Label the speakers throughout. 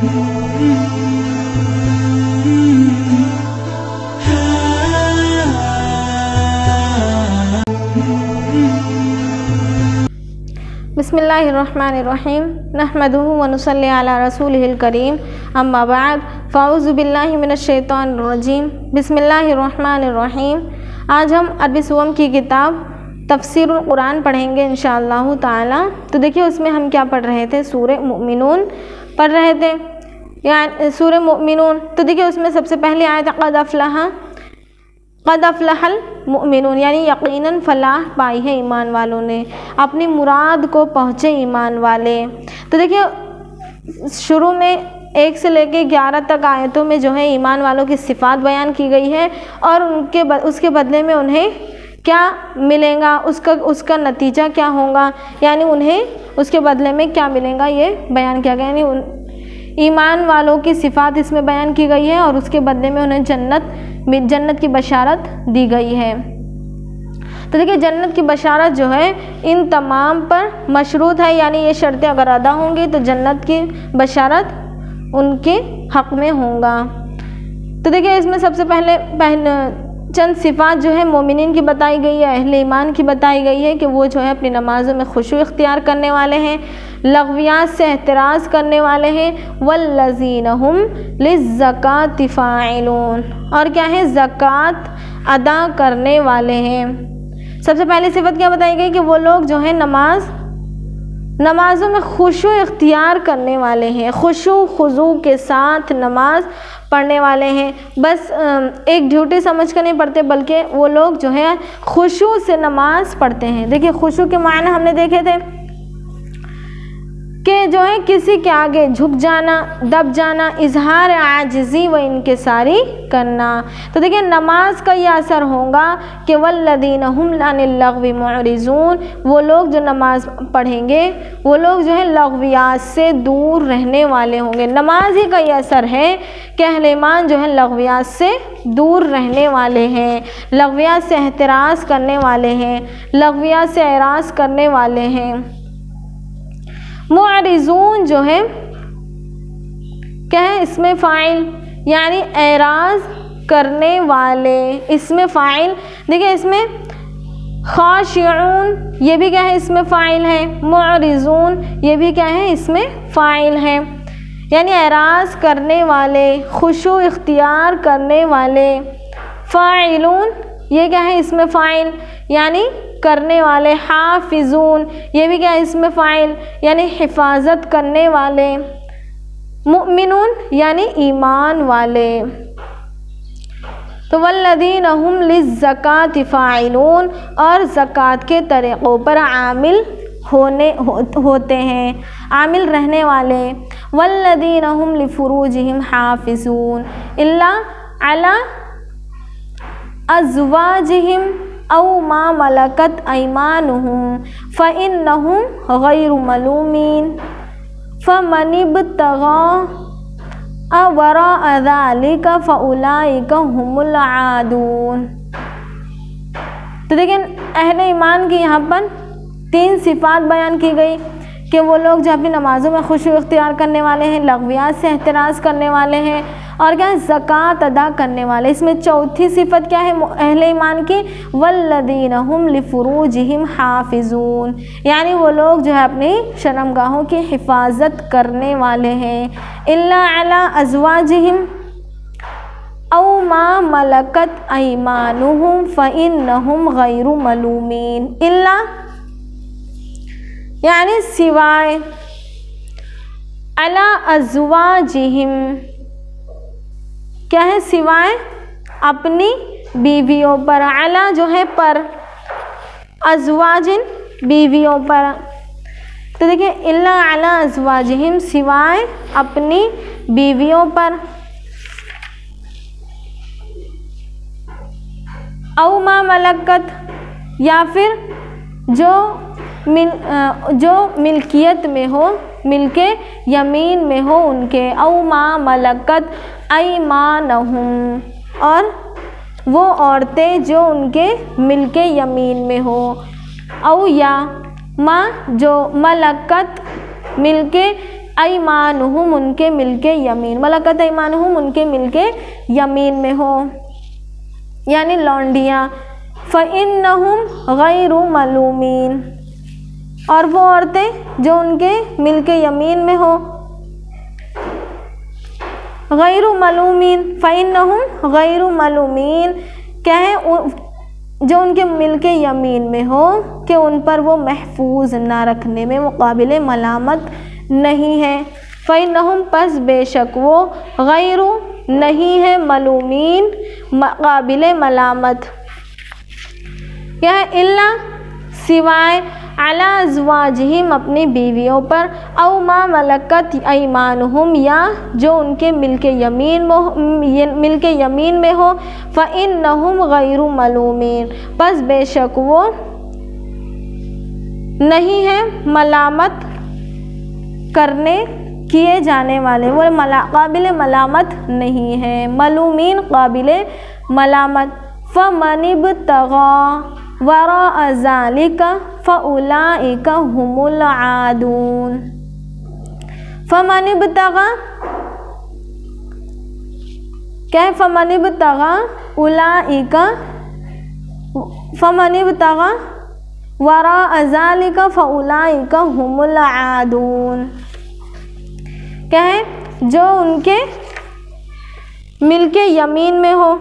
Speaker 1: बिस्मिल्लाहिर्रहमानिर्रहीम नहमदुहु व नुसल्ली अला रसूलिहिल करीम अम्मा बाद फ़ाऊज़ु बिल्लाहि मिनश्शैतानिर्रजीम बिस्मिल्लाहिर्रहमानिर्रहीम। आज हम अरबी सुवम की किताब तफ़सीरुल कुरान पढ़ेंगे इंशाअल्लाहु ताला। तो देखिए उसमें हम क्या पढ़ रहे थे, सूरे मुमिनून पढ़ रहे थे, या सूरे मुमिनून। तो देखिए उसमें सबसे पहले आयत क़द अफ़लहल मुमिनून, यानी यकीनन फ़लाह पाई है ईमान वालों ने, अपनी मुराद को पहुँचे ईमान वाले। तो देखिए शुरू में 1 से लेके 11 तक आयतों में जो है ईमान वालों की सिफ़ात बयान की गई है और उसके बदले में उन्हें क्या मिलेगा, उसका नतीजा क्या होगा, यानी उन्हें उसके बदले में क्या मिलेगा ये बयान किया गया। यानी ईमान वालों की सिफ़ात इसमें बयान की गई है और उसके बदले में उन्हें जन्नत की बशारत दी गई है। तो देखिए जन्नत की बशारत जो है इन तमाम पर मशरूत है, यानी ये शर्तें अगर अदा होंगी तो जन्नत की बशारत उनके हक़ में होगा। तो देखिए इसमें सबसे पहले चंद सिफ़ात जो है मोमिनीन की बताई गई है, अहले ईमान की बताई गई है कि वो जो है अपनी नमाज़ों में खुशू इख्तियार करने वाले हैं, लग़वियात से एहतराज़ करने वाले हैं, वल्लज़ीना हुम लिज़्ज़काति फ़ाइलून, और क्या है, ज़कात अदा करने वाले हैं। सबसे पहली सिफ़त क्या बताई गई कि वो लोग जो है नमाज़ों में खुशू इख्तियार करने वाले हैं, खुशू खुज़ू के साथ नमाज पढ़ने वाले हैं। बस एक ड्यूटी समझ कर नहीं पढ़ते, बल्कि वो लोग जो है खुशू से नमाज पढ़ते हैं। देखिए खुशू के मायने हमने देखे थे कि जो है किसी के आगे झुक जाना, दब जाना, इजहार आजिज़ी व इनकिसारी करना। तो देखिए नमाज का ये असर होगा कि वल्लज़ीना हुम अनिल लग़्वी मुअरिज़ून, वो लोग जो नमाज पढ़ेंगे वो लोग जो है लग़वियात से दूर रहने वाले होंगे। नमाज ही का ये असर है कि अहले ईमान जो है लग़वियात से दूर रहने वाले हैं, लग़वियात से एहतराज़ करने वाले हैं, लग़वियात से एराज़ करने वाले हैं। मुअरिज़ून जो है क्या है, इसमें फ़ाइल, यानी एराज़ करने वाले, इसमें फ़ाइल। देखिए इसमें ख़ाशिऊन ये भी क्या है, इसमें फ़ाइल है, मुअरिज़ून ये भी क्या है, इसमें फ़ाइल है, यानी एराज़ करने वाले, खुशू इख्तियार करने वाले। फ़ाइलून ये क्या है, इसमें फ़ाइल, यानी करने वाले। हाफिज़ून ये भी क्या है, इसमें फ़ाइल, यानी हिफाजत करने वाले। मुमिनून यानी ईमान वाले। तो वल्लज़ीना हुम लिज़्ज़काति फ़ाइलून, और ज़कात के तरीक़ों पर आमिल होते हैं, आमिल रहने वाले। वल्लज़ीना हुम लिफ़ुरूजिहिम हाफ़िज़ून इल्ला अला अज़वाजिहिम औ मा मलकत ऐमानुहुम फ़इन्नहुम गैरु मलूमीन फ़मनिब्तग़ा वराअ ज़ालिका फ़उलाइका हुमुल आदून। तो देखिए अहले ईमान की यहाँ पर 3 सिफ़ात बयान की गई कि वो लोग जो अपनी नमाज़ों में खुशू इख्तियार करने वाले हैं, लग़वियात से एहतराज़ करने वाले हैं, और क्या है, ज़कात अदा करने वाले। इसमें चौथी सिफ़त क्या है अहले ईमान की, वल्लज़ीना हुम लिफ़ुरूजिहिम हाफ़िज़ून, यानी वो लोग जो है अपनी शर्मगाहों की हिफाजत करने वाले हैं। इल्ला अला अज़वाजिहिम औ मा मलकत ऐमानुहुम फ़इन्नहुम गैरु मलूमीन। इल्ला यानी सिवाय, अला अज़वाजिहिम क्या है, सिवाय अपनी बीवियों पर। अला जो है पर, अज़वाजिन बीवियों पर। तो देखिए इल्ला अला अज़वाजिहिम सिवाय अपनी बीवियों पर। औ मा मलकत या फिर जो मिल्कियत में हो, मिल्के यमीन में हो उनके। औ मा मलकत ऐमानुहुम, और वो औरतें जो उनके मिल्के यमीन में हो। औ या मा जो मलकत मिल्के अयमानुहुम उनके मिल्के यमीन, मलकत अयमानुहुम उनके मिल्के यमीन में हो यानी लौंडियाँ। फ़इन्नहुम गैरु मलूमीन, और वो औरतें जो उनके मिल्के यमीन में हो, गैरु मलूमीन, फ़इन्नहुम गैरु मलूमीन क्या है, जो उनके मिल्के यमीन में हो कि उन पर वो महफूज ना रखने में वो काबिल मलामत नहीं है। फ़इन्नहुम पस बेशक वो, गैरु नहीं है, मलूमीन काबिल मलामत क्या है, इल्ला सिवाय अला अज़वाजिहिम अपनी बीवियों पर, औ मा मलकत अयमानुहुम या जो उनके मिल्के यमीन में हो, फ़इन्नहुम गैरु मलूमीन बस बेशक वो नहीं है मलामत करने किए जाने वाले, वो काबिल मलामत नहीं है, मलूमीन काबिल मलामत। फ़मनिब्तग़ा वराअ ज़ालिका फ़उलाइका हुमुल आदून। फ़मनिब्तग़ा क्या है, फ़मनिब्तग़ा उलाइका, फ़मनिब्तग़ा वराअ ज़ालिका फ़उलाइका हुमुल आदून क्या है, जो उनके मिल्के यमीन में हो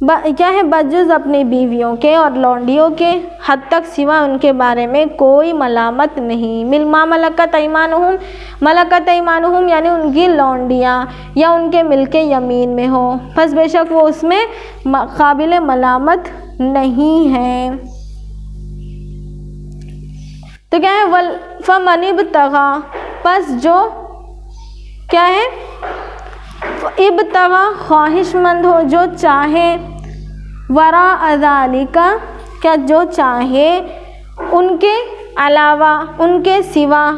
Speaker 1: क्या है, बजुज़ अपनी बीवियों के और लौंडियों के, हद तक सिवा उनके बारे में कोई मलामत नहीं। मिलमा मलकत अयमानुहुम, मलकत अयमानुहुम यानी उनकी लौंडियाँ या उनके मिल्के यमीन में हो, बस बेशक वो उसमें काबिल मलामत नहीं है। तो क्या है, वल फ़मनिब्तग़ा बस जो क्या है, इब्तग़ा ख्वाहिशमंद हो, जो चाहे, वराअ ज़ालिका क्या जो चाहे, उनके अलावा उनके सिवा,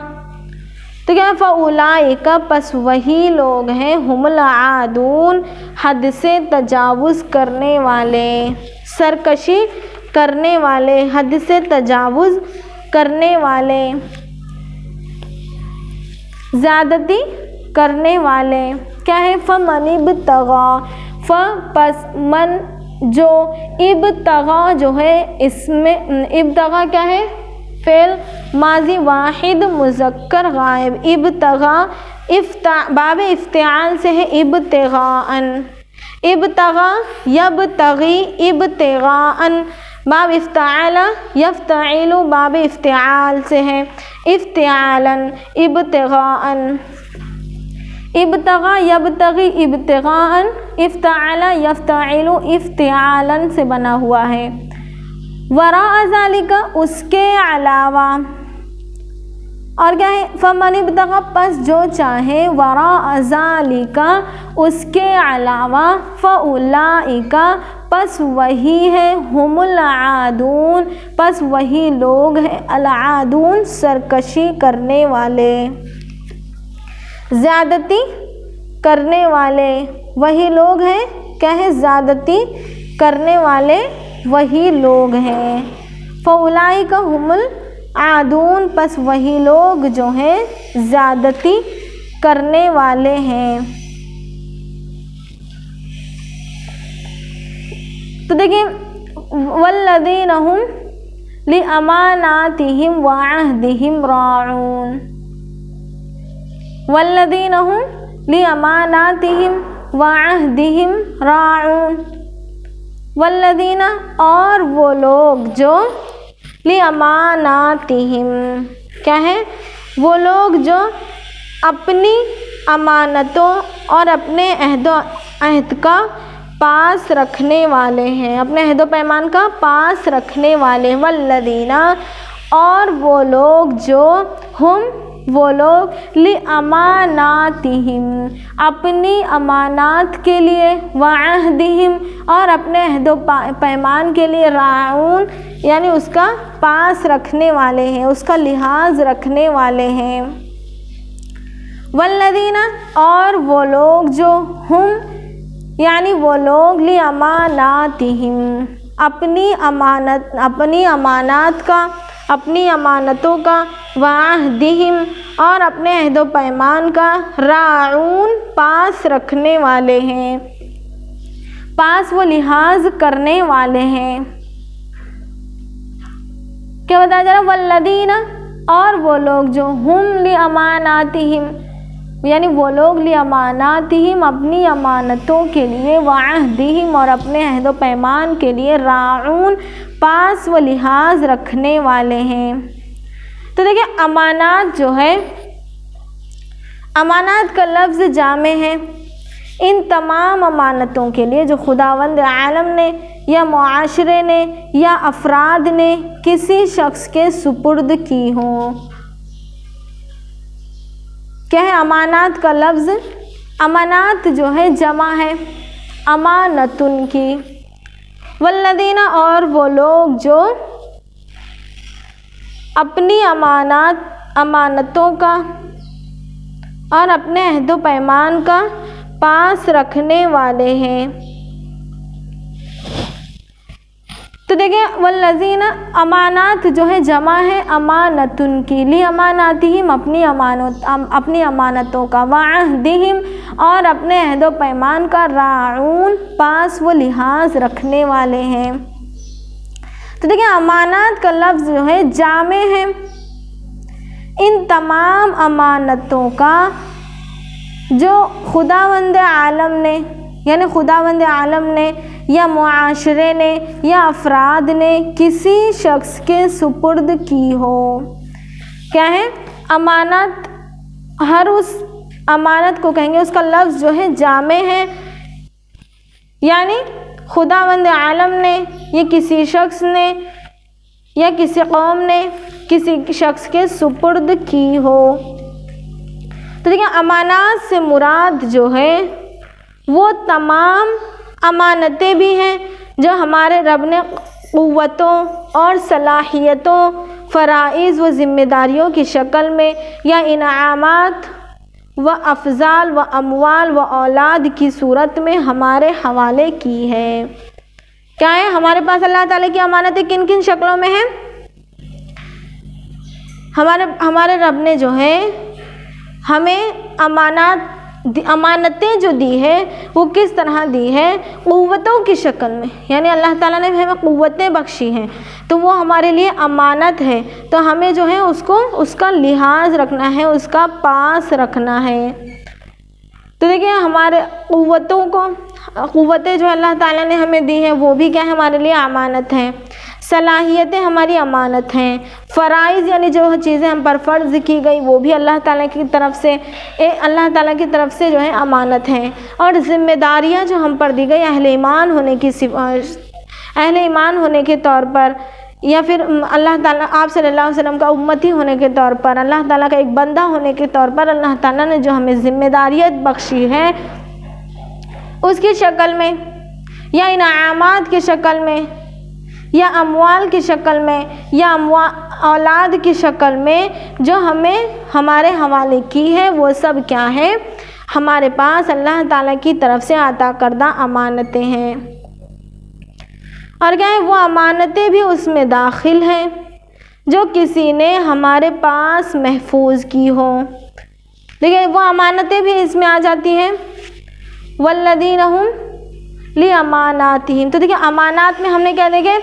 Speaker 1: तो क्या फ़उलाइका पस वही लोग हैं, हुमुल आदून हद से तजावुज़ करने वाले, सरकशी करने वाले, हद से तजावुज़ करने वाले, ज़्यादती करने वाले क्या है। फ़मनिब्तग़ा फ़ पस मन जो, इब्तग़ा जो है इसमें इब्तग़ा क्या है, फ़ेल माजी वाहिद मुज़क्कर गायब, इब्तग़ा बाब इफ्तिआल से है इब्तिग़ाअन, इब्तग़ा यब्तग़ी इब्तिग़ाअन, बाब इफ्ताला यफ्ताइलु बाब इफ्तिआल से है इफ्तिआलन इब्तिग़ाअन, इब्तग़ा यब्तग़ी इब्तिग़ाअन, इफ्ताला यफ्ताइलु इफ्तिआलन से बना हुआ है। वराअ ज़ालिका उसके अलावा, और क्या है, फ़मनिब्तग़ा पस जो चाहे, वराअ ज़ालिका उसके अलावा, फ़उलाइका पस वही है, हुमुल आदून पस वही लोग हैं, अल आदून सरकशी करने वाले, ज़्यादती करने वाले वही लोग हैं, क्या है, ज़्यादती करने वाले वही लोग हैं। फ़उलाइका हुमुल आदून पस वही लोग जो हैं ज़्यादती करने वाले हैं। तो देखिए, वल्लज़ीना हुम लिअमानातिहिम व अहदिहिम राऊन, वल्लज़ीना हुम लिअमानातिहिम व अहदिहिम राऊन, वल्लज़ीना और वो लोग जो, लिअमानातिहिम क्या है, वो लोग जो अपनी अमानतों और अपने अहद का पास रखने वाले हैं, अपने अहद व पैमान का पास रखने वाले, वल्लज़ीना और वो लोग जो, हम वो लोग, लिअमानातिहिम अपनी अमानात के लिए, व अहदिहिम और अपने अहद व पैमान के लिए, राऊन यानी उसका पास रखने वाले हैं, उसका लिहाज रखने वाले हैं। वल्लज़ीना और वो लोग जो, हम यानी वो लोग, लिअमानातिहिम अपनी अमानत, अपनी अमानात का, अपनी अमानतों का वाहदिहिम और अपने अहद व पैमान का, राऊन पास रखने वाले हैं, पास वो लिहाज करने वाले हैं। क्या बताया जा रहा, वल्लदीना और वो लोग जो हुम लि अमानातिहिम यानी वो लोग लि अमानातिहिम अपनी अमानतों के लिए, वाहदिहिम और अपने अहद व पैमान के लिए, राऊन पास व लिहाज रखने वाले हैं। तो देखिए अमानात जो है, अमानात का लफ्ज़ जामे है इन तमाम अमानतों के लिए जो खुदावंद आलम ने या मुआशरे ने या अफराद ने किसी शख्स के सुपुर्द की हों। क्या है अमानात का लफ्ज़? अमानात जो है जमा है अमानतुन की। वल्लदीना और वो लोग जो अपनी अमानतों का और अपने अहद व पैमान का पास रखने वाले हैं। तो देखिए वल्लज़ीना अमानात जो है जमा है अमानतुन की, ली अमानातिहिम अपनी अमानतों का, वाहदिहिम और अपने अहद व पैमान का, राऊन पास वो लिहाज रखने वाले हैं। तो देखिए अमानात का लफ्ज़ जो है जामे है इन तमाम अमानतों का जो खुदावंद आलम ने यानी खुदावंद आलम ने या मुआशरे ने या अफराद ने किसी शख्स के सुपुर्द की हो। क्या है अमानत? हर उस अमानत को कहेंगे उसका लफ्ज़ जो है जामे है, यानी खुदावंद आलम ने या किसी शख्स ने या किसी कौम ने किसी शख्स के सुपुर्द की हो। तो देखिए अमानात से मुराद जो है वो तमाम अमानतें भी हैं जो हमारे रब ने क़ुव्वतों और सलाहियतों, फ़राइज़ व ज़िम्मेदारियों की शक्ल में या इनामात व अफ़ज़ाल व अमवाल व औलाद की सूरत में हमारे हवाले की है। क्या है हमारे पास अल्लाह ताला की अमानतें किन किन शक्लों में हैं? हमारे रब ने जो है हमें अमानतें जो दी है वो किस तरह दी है? क़ुव्वतों की शक्ल में, यानी अल्लाह ताला ने हमें क़ुव्वतें बख्शी हैं तो वो हमारे लिए अमानत है, तो हमें जो है उसका लिहाज रखना है, उसका पास रखना है। तो देखिए हमारे क़ुव्वतें जो अल्लाह ताला ने हमें दी हैं वो भी क्या है हमारे लिए अमानत हैं। सलाहियतें हमारी अमानत हैं। फ़राइज़ यानी जो चीज़ें हम पर फ़र्ज़ की गई वो भी अल्लाह ताला की तरफ से जो है अमानत हैं। और ज़िम्मेदारियाँ जो हम पर दी गई अहले ईमान होने के तौर पर या फिर अल्लाह ताला आप सल्लल्लाहु अलैहि वसल्लम का उम्मती होने के तौर पर, अल्लाह ताला का एक बंदा होने के तौर पर अल्लाह ताला ने जो हमें ज़िम्मेदारियत बख्शी है उसकी शक्ल में या इनामात की शक्ल में या अमवाल की शक्ल में या औलाद की शक्ल में जो हमें हमारे हवाले की है, वो सब क्या है हमारे पास अल्लाह ताला की तरफ से अता करदा अमानतें हैं। और क्या है वो अमानतें भी उसमें दाखिल हैं जो किसी ने हमारे पास महफूज की हो। देखिए वो अमानतें भी इसमें आ जाती हैं। वल्लदीना हुम ली अमानातिहिम, तो देखिए अमानात में हमने क्या देखे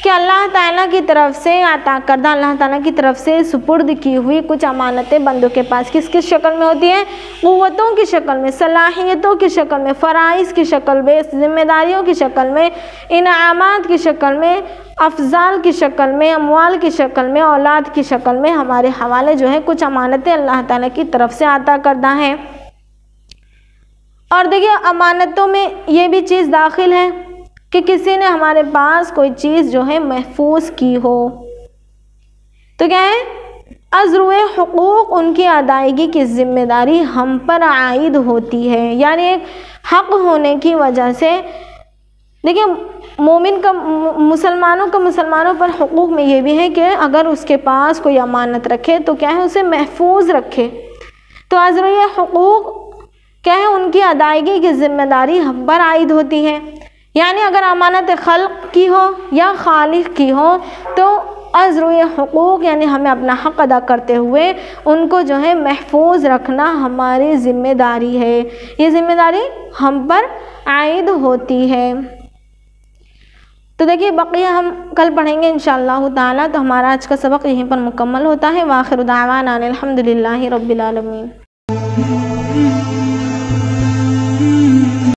Speaker 1: कि अल्लाह ताला की तरफ से अता करदा, अल्लाह ताला की तरफ से सुपुर्द की हुई कुछ अमानतें बंदों के पास किस किस शक्ल में होती हैं? क़ुव्वतों की शक्ल में, सलाहियतों की शक्ल में, फ़राइज़ की शक्ल में, ज़िम्मेदारियों की शक्ल में, इनामात की शक्ल में, अफ़ज़ाल की शक्ल में, अमवाल की शक्ल में, औलाद की शक्ल में हमारे हवाले जो है कुछ अमानतें अल्लाह ताला की तरफ से अता करदा हैं। और देखिए अमानतों में ये भी चीज़ दाखिल है कि किसी ने हमारे पास कोई चीज़ जो है महफूज की हो, तो क्या है अज़्रुए हुकूक उनकी अदायगी की ज़िम्मेदारी हम पर आयद होती है। यानी एक हक़ होने की वजह से देखिए मुसलमानों पर हुकूक में ये भी है कि अगर उसके पास कोई अमानत रखे तो क्या है उसे महफूज रखे। तो अज़्रुए हुकूक क्या है उनकी अदायगी की ज़िम्मेदारी हम पर आयद होती है। यानी अगर अमानत खल्क़ की हो या खालिक की हो तो अज़्र ये हुकूक़ यानी हमें अपना हक़ अदा करते हुए उनको जो है महफूज रखना हमारी ज़िम्मेदारी है। ये ज़िम्मेदारी हम पर आयद होती है। तो देखिए बक़िया हम कल पढ़ेंगे इंशाअल्लाह ताला। तो हमारा आज का सबक यहीं पर मुकम्मल होता है। वाखिर दावाना अनिल हम्दुलिल्लाहि रब्बिल आलमीन।